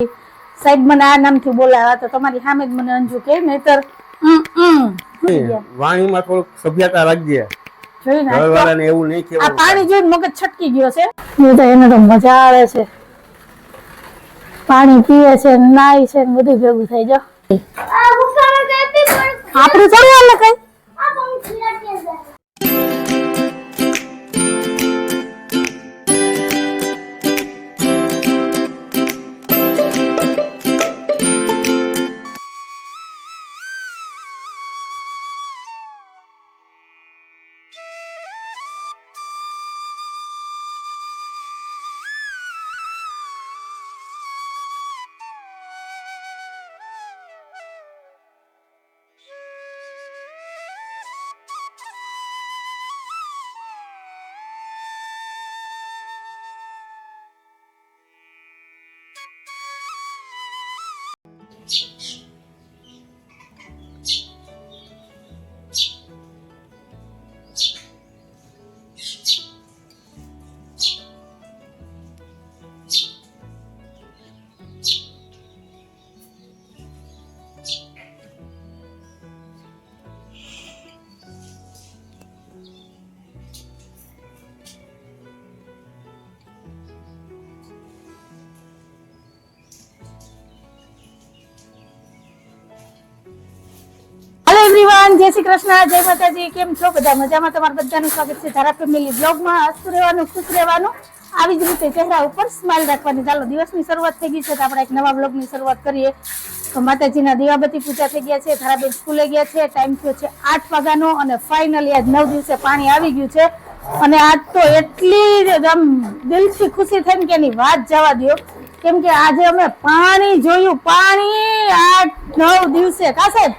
સાહેબ મને આ નામથી બોલાવ્યા તો તમારી સામે જ મને અંજુ કે નહીતર વાણીમાં થોડુંક સભ્યતા રાખજે. જોઈને ઘરવાળાને એવું નહીં આ કહેવાનું. પાણી જોઈને મગજ છટકી ગયો છે. એને તો મજા આવે છે, પાણી પીવે છે, નાય છે, બધું ભેગું થઈ જાવ. આપણું થોડું હાલે કઈ. જય શ્રી કૃષ્ણ, જય માતાજી. કેમ છો બધા? મજામાં? તમારા બધાનું સ્વાગત છે ધારા ફેમિલી બ્લોગમાં. હસતું રહેવાનું, ખુશ રહેવાનું, આવી જ રીતે ચહેરા ઉપર સ્માઈલ રાખવાની. ચાલો, દિવસની શરૂઆત થઈ ગઈ છે તો આપણે એક નવા બ્લોગની શરૂઆત કરીએ. તો માતાજીના દીવાબત્તી પૂજા થઈ ગયા છે, ધારાબેન સ્કૂલે ગયા છે, ટાઈમ થયો છે 8 વાગ્યાનો અને ફાઇનલી આજ 9 દિવસે પાણી આવી ગયું છે. અને આજ તો એટલી આમ દિલથી ખુશી થઈ ને કે એની વાત જવા દો, કેમ કે આજે અમે પાણી જોયું. પાણી 8-9 દિવસે. કા સાહેબ?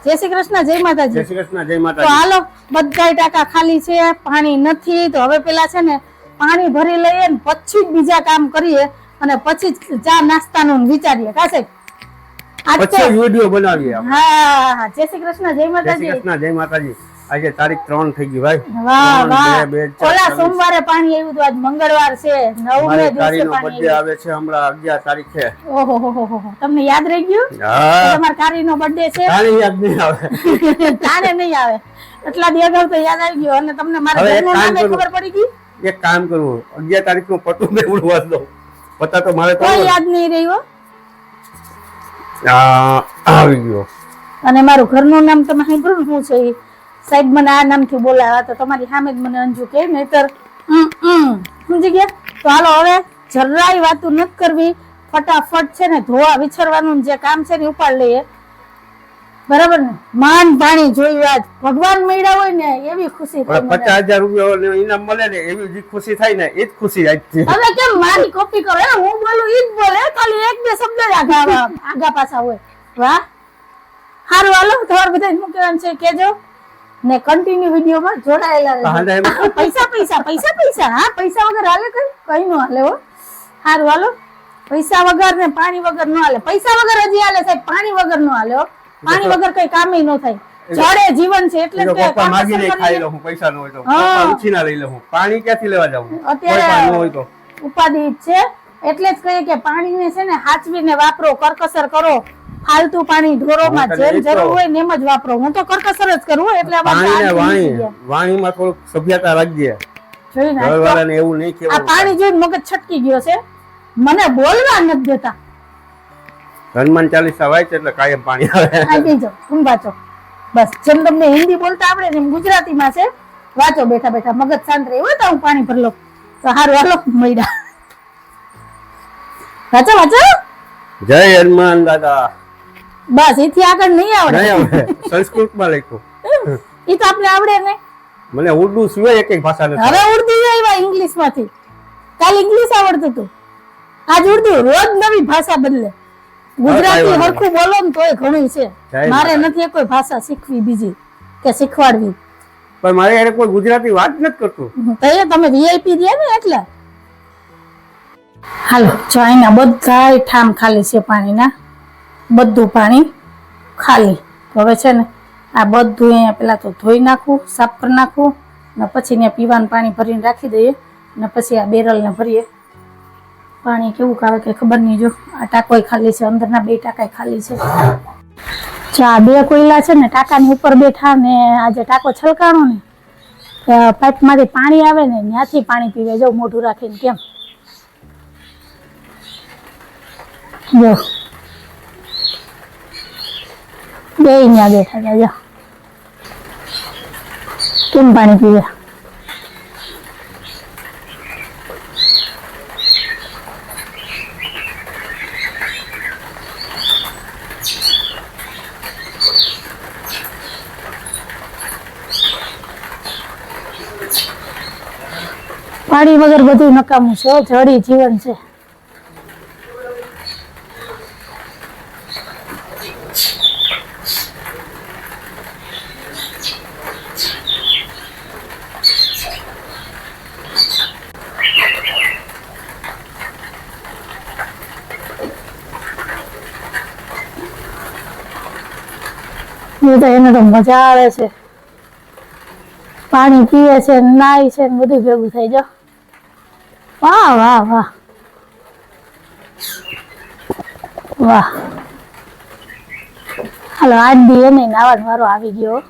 જય શ્રી કૃષ્ણ, જય માતાજી. જય શ્રી કૃષ્ણ, જય માતાજી. તો હાલો, બધા ટાંકા ખાલી છે, પાણી નથી. તો હવે પેલા છે ને પાણી ભરી લઈએ ને પછી જ બીજા કામ કરીએ અને પછી જ ચા નાસ્તાનું વિચારીએ. કા સાહેબ? પછી વિડિયો બનાવીએ. હા, જય શ્રી કૃષ્ણ, જય માતાજી. જય શ્રી કૃષ્ણ, જય માતાજી. આજે તારીખ 3 થઈ ગઈ ભાઈ. વાહ વાહ. ઓલા સોમવારે પાણી આવ્યું તો આજ મંગળવાર છે, 9મે દિવસે કારીનો પાણી બર્થડે આવે છે હમણાં 11 તારીખે. ઓહો હો હો. તમને યાદ રહી ગયું? હા, તમારા કારીનો બર્થડે છે. કારી યાદ નહીં આવે. તારે નહીં આવે, એટલા દી અગાઉ તો યાદ આવી ગયો. અને તમને મારા ઘરનું નામ ખબર પડી ગઈ. એક કામ કરવું, 11 તારીખનું પટું મેં ઉડવા દઉં. પતા તો મારે કોઈ યાદ નહીં રહ્યું. આવી ગયો. અને મારું ઘરનું નામ તમે સાંભળ્યું શું છે? સાહેબ મને આ નામથી બોલાવ્યા તો તમારી સામે જ મને અંજુ કે નહીતર સમજી ગયા. તો હાલો, હવે જરાય વાતું નથી કરવી, ફટાફટ છે ને ધોવા વિછરવાનું જે કામ છે ને ઉપાડ લઈએ. બરાબર ને? માન પાણી જોયું. આજ ભગવાન મળ્યા હોય ને એવી ખુશી થાય. 50,000 રૂપિયા ઇનામ મળે ને એવી જે ખુશી થાય ને એ જ ખુશી આજ છે. તમે કેમ મારી કોપી કરો? હું બોલું ઈ જ બોલે, ખાલી એક બે શબ્દ આગા પાછા હોય. વાહ, સારું. હાલો, તમારે બધા શું કહેવાનું છે કેજો ને કન્ટિન્યુ વિડીયોમાં જોડાયેલા રહેજો. પૈસા પૈસા પૈસા પૈસા. હા, પૈસા વગર હાલે કઈ નો હાલે હો. સારું, હાલો. પૈસા વગર ને પાણી વગર નો હાલે. પૈસા વગર હજી હાલે સાહેબ, પાણી વગર નો હાલે હો. પાણી વગર કઈ કામ ન થાય. જડે જીવન છે એટલે પપ્પા માગીને ખાઈ લઉં, પૈસા ન હોય તો પપ્પા ઉછીના લઈ લઉં. પાણી ક્યાંથી લેવા જાવું? અત્યારે હોય તો ઉપાધિ છે. એટલે જ કહીએ કે પાણીને છે ને હાચવીને વાપરો, કરકસર કરો. ફાલતુ પાણી ઢોરોમાં જેમ જરૂર હોય ને એમ જ વાપરો. હું તો કરકસર જ કરું. એટલે વાણીમાં થોડુંક સભ્યતા રાખજે. જોઈને ઘરવાળાને એવું નહીં આ કહેવાનું. પાણી જોઈને મગજ છટકી ગયો છે, મને બોલવા નથી દેતા. હનુમાન ચાલીસા વાંચ એટલે કાયમ પાણી આવે. આપી જાઓ, વાંચો. બસ જેમ તમને હિન્દી બોલતા આવડે ને એમ ગુજરાતીમાં છે, વાંચો બેઠા બેઠા. મગજ શાંત રહે હોય તો હું પાણી ભર લઉં. તો હારું, હાલો મૈડા વાંચો વાંચો. જય હનુમાન દાદા. બસ એથી આગળ નહીં આવડે. સંસ્કૃતમાં લખ્યું. એ તો આપણે આવડે ને. મને ઉર્દુ સિવાય એક ભાષા નથી. હવે ઉર્દુ આવ્યા ઇંગ્લિશ માંથી. કાલ ઇંગ્લિશ આવડતું હતું, આજ ઉર્દુ. રોજ નવી ભાષા બદલે. ગુજરાતી હરખું બોલો ને તોય ઘણું છે. મારે નથી કોઈ ભાષા શીખવી બીજી કે શીખવાડવી. પણ મારે યાર કોઈ ગુજરાતી વાત નથી કરતું. તો તમે વીઆઈપી રહ્યા ને એટલે. હાલો, જો અહીંના બધા ઠામ ખાલી છે પાણીના. બધું પાણી ખાલી. હવે છે ને આ બધું અહીંયા પેલા તો ધોઈ નાખવું, સાફ કરી નાખવું ને પછી ને પીવાનું પાણી ભરીને રાખી દઈએ ને પછી આ બેરલને ભરીએ પાણી કેવું આવે કે ખબર નહીં. જો આ ટાંકોય ખાલી છે, અંદરના 2 ટાંકા ખાલી છે. જો આ 2 કોયલા છે ને ટાંકાની ઉપર બેઠા ને આ જે ટાંકો છલકાણો ને પાઇપમાંથી પાણી આવે ને ત્યાંથી પાણી પીવે. જો મોઢું રાખીને કેમ જો 2 ત્યાં બેઠા છે. જો કેમ પાણી પીવે. પાણી વગર બધું નકામું છે. જડી જીવન છે. એને તો મજા આવે છે. પાણી પીવે છે, નાય છે, બધું ભેગું થઈ. જાઓ વાહ વાહ વાહ વાહ. હાલો આજ દી એને નાવાનો વારો આવી ગયો.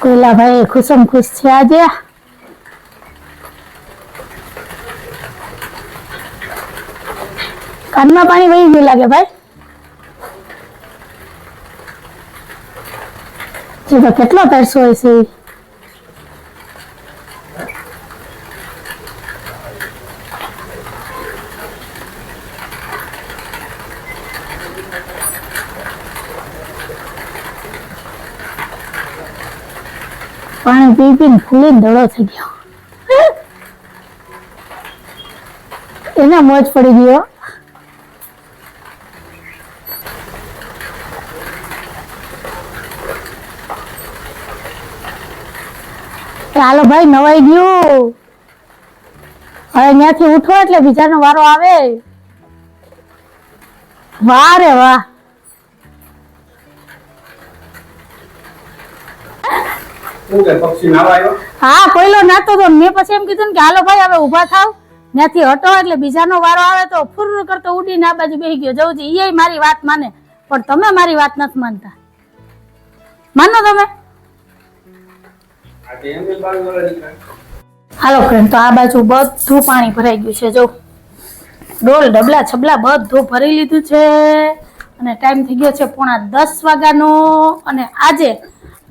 કોયલા ભાઈ ખુશમ ખુશ છે આજે. કાનમાં પાણી વહી ગયું લાગે ભાઈ. તો કેટલો તરસો હોય છે. પાણી પી પીને ફૂલીને ધડો થઈ ગયો. એને મોજ પડી ગયો. હાલો ભાઈ નવાઈ ગયું. હવે ત્યાંથી ઉઠો એટલે બીજાનો વારો આવે. વાહ રે વાહ. હા કોયલો નાતો તો મેં પછી એમ કીધું કે હાલો ભાઈ હવે ઉભા થાવ, ત્યાંથી હટો એટલે બીજાનો વારો આવે તો ફુર કરતો ઉડીને આ બાજુ બેસી ગયો. જવું છે એ મારી વાત માને, પણ તમે મારી વાત નથી માનતા. માનો તમે? હાલો ફ્રેન્ડ, તો આ બાજુ બધું પાણી ભરાઈ ગયું છે. જો ડોલ ડબલા છબલા બધું ભરી લીધું છે અને ટાઈમ થઈ ગયો છે 9:45 વાગ્યાનો. અને આજે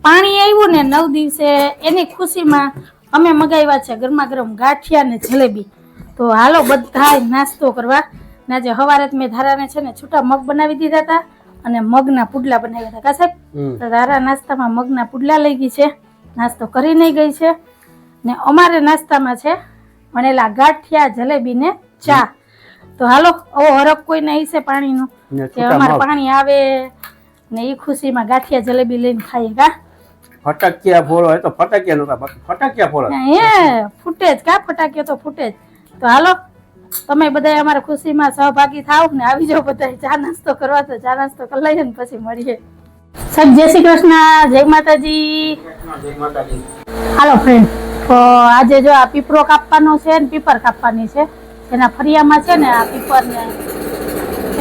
પાણી આવ્યું ને 9 દિવસે એની ખુશીમાં અમે મગાવ્યા છે ગરમા ગરમ ગાંઠિયા ને જલેબી. તો હાલો બધા નાસ્તો કરવા. ને આજે સવારે મેં ધારાને છે ને છૂટા મગ બનાવી દીધા હતા અને મગના પુડલા બનાવ્યા હતા. કા સાહેબ? તો ધારા નાસ્તામાં મગના પુડલા લઈ ગઈ છે, નાસ્તો કરી નહીં ગઈ છે. ને અમારે નાસ્તામાં છે વણેલા ગાંઠિયા જલેબી ને ચા. તો હાલો આવો હરખ કોઈને હશે પાણીનો કે અમારે પાણી આવે ને એ ખુશીમાં ગાંઠિયા જલેબી લઈને ખાઈએ. કા ફટાકિયા ફોડો હોય તો ફટાકિયા નતા, બાકી ફટાકિયા ફોડો ફૂટે જ. કા ફટાકિયા તો ફૂટે જ. તો હાલો તમે બધા અમારા ખુશીમાં સહભાગી થાવ ને આવી જાઓ બધા ચા નાસ્તો કરવા. તો ચા નાસ્તો કરી લઈએ ને પછી મળીએ. સાહેબ જય શ્રી કૃષ્ણ, જય માતાજી. હાલો ફ્રેન્ડ, તો આજે જો આ પીપરો કાપવાનો છે ને પીપર કાપવાની છે. એના ફરિયામાં છે ને આ પીપર ને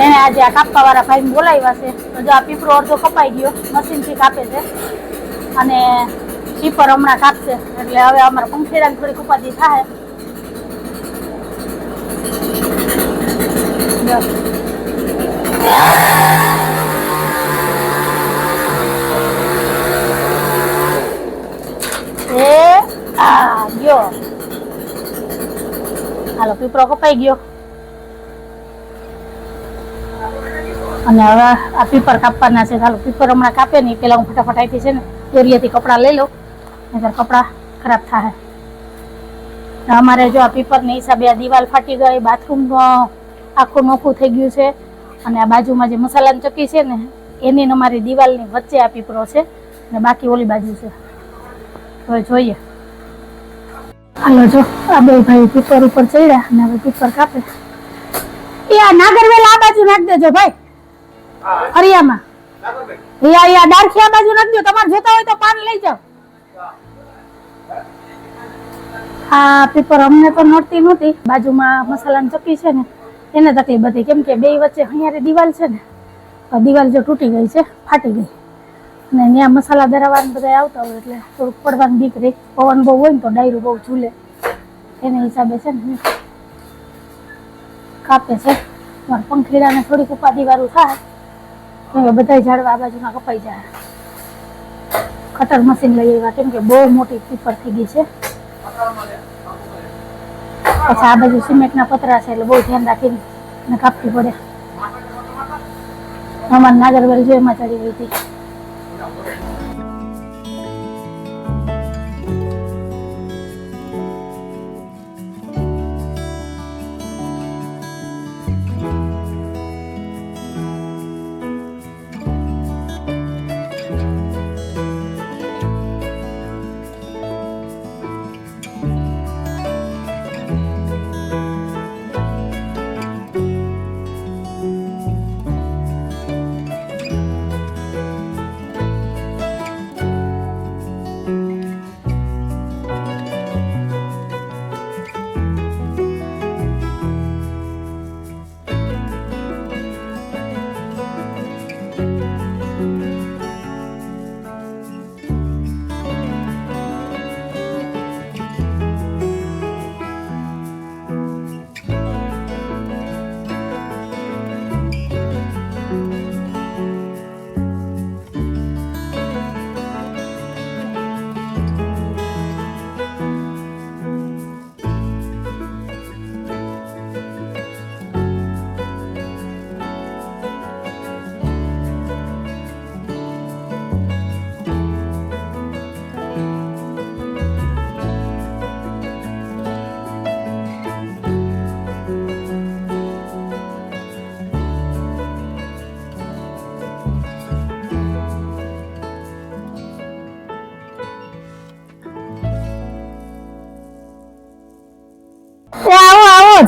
એને આજે આ કાપવા વાળા ભાઈને બોલાવ્યા છે. તો જો આ પીપરો અડધો કપાઈ ગયો, મશીનથી કાપે છે અને પીપર હમણાં કાપશે એટલે હવે અમારા પંખેડાની થોડીક ઉપાધિ થાય. ગયો હાલો પીપરો કપાઈ ગયો અને હવે આ પીપર કાપવાના છે. હાલો પીપર હમણાં કાપે નહીં પેલા હું ફટાફટ અહીંથી છે ને દોરીએથી કપડાં લઈ લઉં, નહીંતર કપડાં ખરાબ થાય. અમારે જો આ પીપરની હિસાબે આ દિવાલ ફાટી ગઈ, બાથરૂમ આખું નોખું થઈ ગયું છે અને આ બાજુમાં જે મસાલાની ચક્કી છે ને એની અમારી દિવાલની વચ્ચે આ પીપરો છે ને બાકી ઓલી બાજુ છે. તો જોઈએ. હાલો જો આ બે ભાઈ પીપર ઉપર ચડ્યા અને હવે પીપર કાપે. એ આ નાગરવેલ આ બાજુ નાખ દેજો ભાઈ, હરિયામાં. ડારખી આ બાજુ નાખ દો. તમારે જોતા હોય તો પાન લઈ જાઓ. આ પેપર અમને તો નડતી નહોતી, બાજુમાં મસાલાની ચક્કી છે ને એને તકલીફ હતી, કેમ કે બે વચ્ચે અહીંયાની દિવાલ છે ને, તો દિવાલ જો તૂટી ગઈ છે, ફાટી ગઈ, અને ત્યાં મસાલા દરાવવાનું બધા આવતા હોય એટલે થોડુંક પડવાની બીક રહી. પવન બહુ હોય ને તો ડાયરું બહુ ઝૂલે, એને હિસાબે છે ને કાપે છે. મારા પંખીડાને થોડીક ઉપાધિ વાળું થાય, બધા ઝાડવા આ બાજુના કપાઈ જાય. કટર મશીન લઈ આવ્યા, કેમ કે બહુ મોટી પીપર થઈ ગઈ છે. પછી આ બાજુ સિમેન્ટના પતરા છે એટલે બહુ ધ્યાન રાખીને કાપવી પડે. અમારે નાગરવેલ જો એમાં ચડી ગઈ હતી.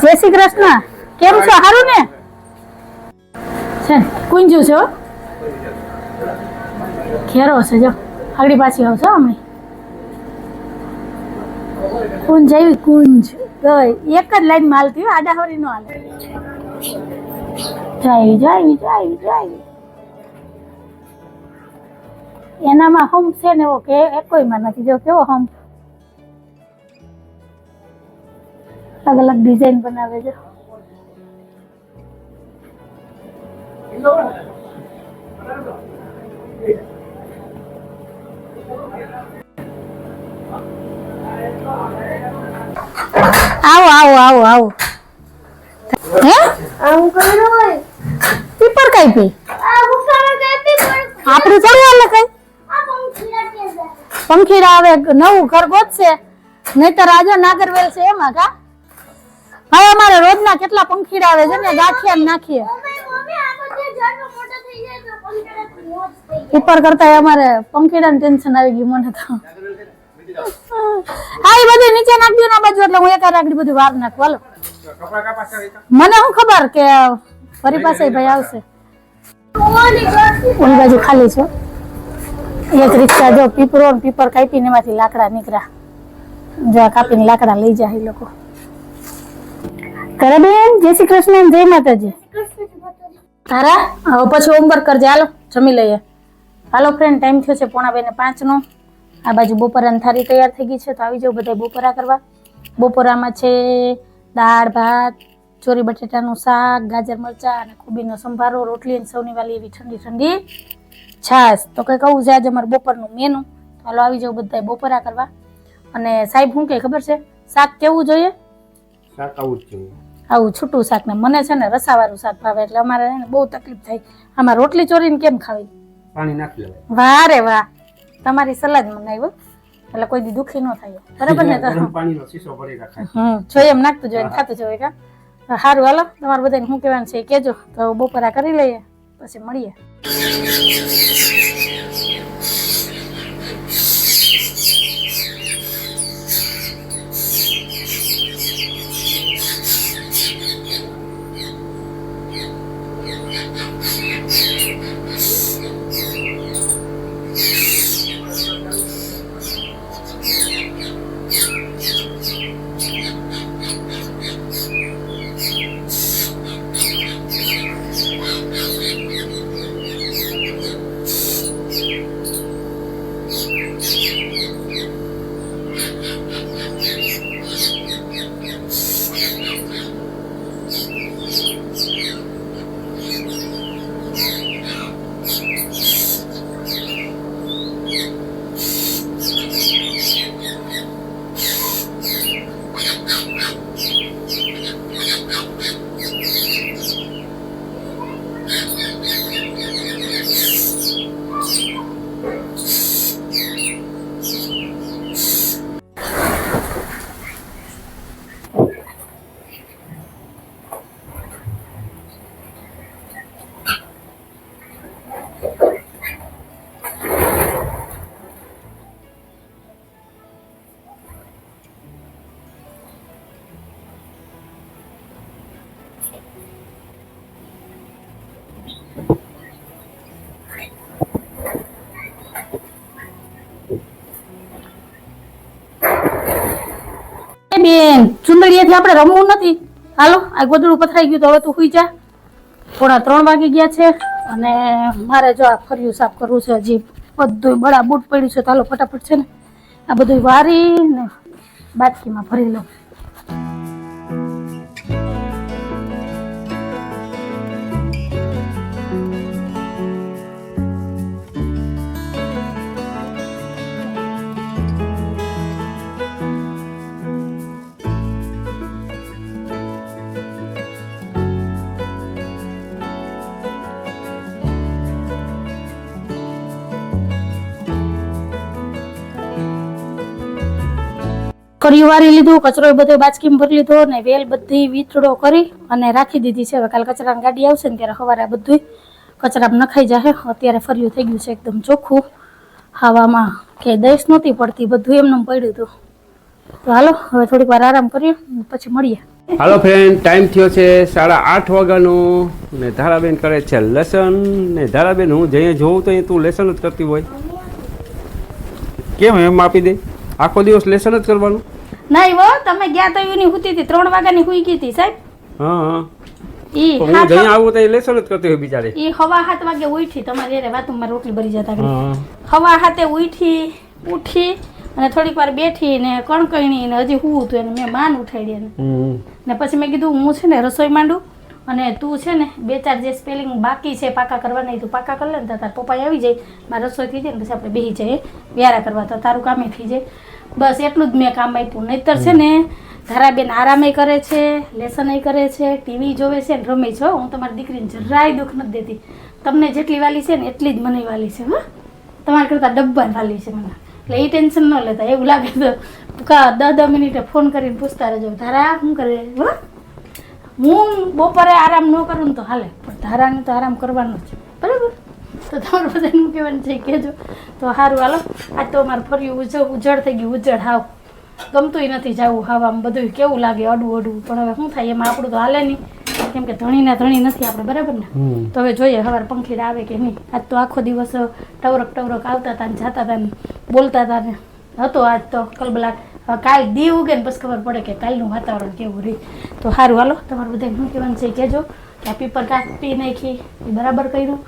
જય શ્રી કૃષ્ણ. કેમ છો? સારું ને? છે કુંજુ છો? ઘેરો છે જો, આગળ પાછી આવશો હમણાં. કુંજ આવી, કુંજ ગઈ એક જ લાઈન માં હાલતી હોય, આડાહરી નો હાલે. જાય એનામાં હમ્પ છે ને એવો કે એકોયમાં નથી. જો કેવો હમ્પ, અલગ અલગ ડિઝાઇન બનાવે છે. આવો આવો આવો આવો. હે આવું કર્યું હોય પીપર કઈ પી આપણું થોડું હાલે કઈ. પંખીડા આવે નવું ઘર ગોતશે, નહીતર આજે નાગરવેલ છે એમાં કા. હવે અમારે રોજના કેટલા પંખીડા આવે છે ને, ગાંઠિયા નાખીએ. પીપર કરતા અમારે પંખીડાનું ટેન્શન આવી ગયું મને તો. હા એ બધું નીચે નાખી દો ના બાજુ, એટલે હું એક આગળ બધું વાર નાખું. હાલો, મને શું ખબર કે ફરી પાસે ભાઈ આવશે. ઓલી બાજુ ખાલી છે એક રિક્ષા. જો પીપરો પીપર કાપીને એમાંથી લાકડા નીકળ્યા. જો કાપીને લાકડા લઈ જાય લોકો. કરે બેન, જય શ્રી કૃષ્ણ, જય માતાજી. તારા હવે પછી હોમવર્ક કરજે. હાલો જમી લઈએ. હાલો ફ્રેન્ડ, ટાઈમ થયો છે 4:45 નો. આ બાજુ બપોરાની થાળી તૈયાર થઈ ગઈ છે, તો આવી જાવ બધા બપોરા કરવા. બપોરામાં છે દાળ ભાત, ચોરી બટેટાનું શાક, ગાજર મરચા અને કોબીનો સંભારો, રોટલી અને સૌની વાલી એવી ઠંડી ઠંડી છાશ. તો કઈ કહું છે આજે અમારું બપોરનું મેનુ. હાલો આવી જાવ બધા બપોરા કરવા. અને સાહેબ શું કે ખબર છે, શાક કેવું જોઈએ? શાક આવું જ જોઈએ, આવું છૂટું શાક. ને મને છે ને રસાવાળું શાક ભાવે, એટલે અમારે બહુ તકલીફ થાય. આમાં રોટલી ચોરીને કેમ ખાવી? પાણી નાખી લેવાય. વાહ રે વાહ, તમારી સલાહ જ મંગાવ્યો એટલે કોઈ દી દુખી ન થાય. બરાબર ને? તો પાણીનો શીશો ભરી રાખાય. જોઈએ એમ નાખતું જોઈએ, ખાતું જોઈએ કા. સારું હાલો, તમારે બધાને શું કહેવાનું છે એ કહેજો, તો બપોરા કરી લઈએ પછી મળીએ. બેન ચુંદડીયાથી આપણે રમવું નથી. હાલો આ ગોદડું પથરાઈ ગયું તો હવે તું સુઈ જા. 2:45 વાગી ગયા છે અને મારે જો આ ફર્યું સાફ કરવું છે. હજી બધું બડા બૂટ પડ્યું છે. તો હાલો ફટાફટ છે ને આ બધું વારી ને બાટકીમાં ભરી લઉં. કર્યું વારી લીધું, કચરો બધો બાચકીમાં ભરી લીધો ને વેલ બધી વીથડો કરી અને રાખી દીધી છે. હવે કાલે કચરાની ગાડી આવશે ને ત્યારે સવારે આ બધું કચરામાં નખાઈ જશે. અત્યારે ફર્યું થઈ ગયું છે એકદમ ચોખ્ખું. હવામાં કે દઈશ નહોતી પડતી, બધું એમને પડ્યું હતું. તો હાલો હવે થોડીક વાર આરામ કરીએ પછી મળીએ. હાલો ફ્રેન્ડ, ટાઈમ થયો છે 8:30 વાગ્યાનો ને ધારાબેન કરે છે લસણ. ને ધારાબેન હું જઈએ જોઉં તો તું લેસન જ કરતી હોય, કેમ એમ આપી દે? આખો દિવસ લેસન જ કરવાનું? નહીં હો, તમે ગયા તો એની હુતી હતી 3 વાગ્યાની હુઈ ગઈ હતી સાહેબ. હા ઈ હું જઈ આવું તો એ લેસન જ કરતી હોય બિચારી. ઈ 7:15 વાગે ઉઠી. તમારી યારે વાતમાં રોટલી ભરી જતા કરી. 7:15 ઉઠી અને થોડીક વાર બેઠી ને કણકણી ને હજી હું હતું એને મેં માન ઉઠાડી ને પછી મેં કીધું હું છે ને રસોઈ માંડું અને તું છે ને 2-4 જે સ્પેલિંગ બાકી છે પાકા કરવાના તું પાકા કરી લે ને તાર પપ્પા આવી જાય, મારે રસોઈ થઈ જાય ને પછી આપણે બેસી જઈએ વ્યારા કરવા, તો તારું કામે થઈ જાય. બસ એટલું જ મેં કામ આપ્યું. નહીતર છે ને ધારાબેન આરામે કરે છે, લેસન કરે છે, ટીવી જોવે છે ને રમે છે. હું તમારી દીકરીને જરાય દુઃખ નથી દેતી. તમને જેટલી વાલી છે ને એટલી જ મને વાલી છે. હા, તમારા કરતાં ડબ્બા વાલી છે મને. એટલે એ ટેન્શન ન લેતા. એવું લાગે તો 10 મિનિટે ફોન કરીને પૂછતા રહેજો ધારા શું કરે. હું બપોરે આરામ ન કરું ને તો હાલે, પણ ધારાને તો આરામ કરવાનો છે, બરાબર? તો તમારું બધાનું કહેવાનું છે કહેજો. તો સારું હાલો. આજ તો અમારે ફર્યું ઉજળ થઈ ગયું. ઉજળ હાવ ગમતુંય નથી જવું. હાવ આમ બધું કેવું લાગે અડવું. પણ હવે શું થાય, એમાં આપણું તો હાલે નહીં, કેમ કે ધણી નથી આપણે, બરાબર ને? તો હવે જોઈએ સવારે પંખીડા આવે કે નહીં. આજ તો આખો દિવસ ટવરક આવતા હતા ને જતા હતા ને બોલતા હતા ને હતો આજ તો કલબલાટ. કાલ દી ઉગે ને પછી ખબર પડે કે કાલનું વાતાવરણ કેવું રહી. તો સારું હાલો. તમારે બધા શું કહેવાનું છે કહેજો કે આ પીપર કાપી નાખી એ બરાબર કર્યું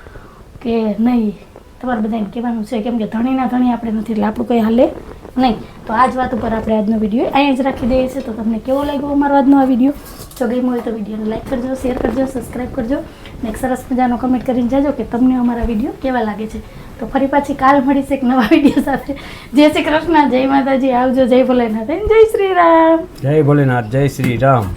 કે નહીં. તમારે બધાને કહેવાનું છે, કેમ કે ધણી આપણે નથી એટલે આપણું કંઈ હાલે નહીં. તો આ જ વાત ઉપર આપણે આજનો વિડીયો અહીંયા જ રાખી દઈએ છીએ. તો તમને કેવો લાગ્યો અમારો આજનો આ વિડીયો? જો ગમ્યો હોય તો વિડીયોને લાઈક કરજો, શેર કરજો, સબસ્ક્રાઈબ કરજો ને એક સરસ મજાનો કમેન્ટ કરીને જાજો કે તમને અમારા વિડીયો કેવા લાગે છે. તો ફરી પાછી કાલ મળીશ એક નવા વિડીયો સાથે. જય શ્રી કૃષ્ણ, જય માતાજી, આવજો, જય ભોલેનાથ, જય શ્રી રામ. જય ભોલેનાથ, જય શ્રી રામ.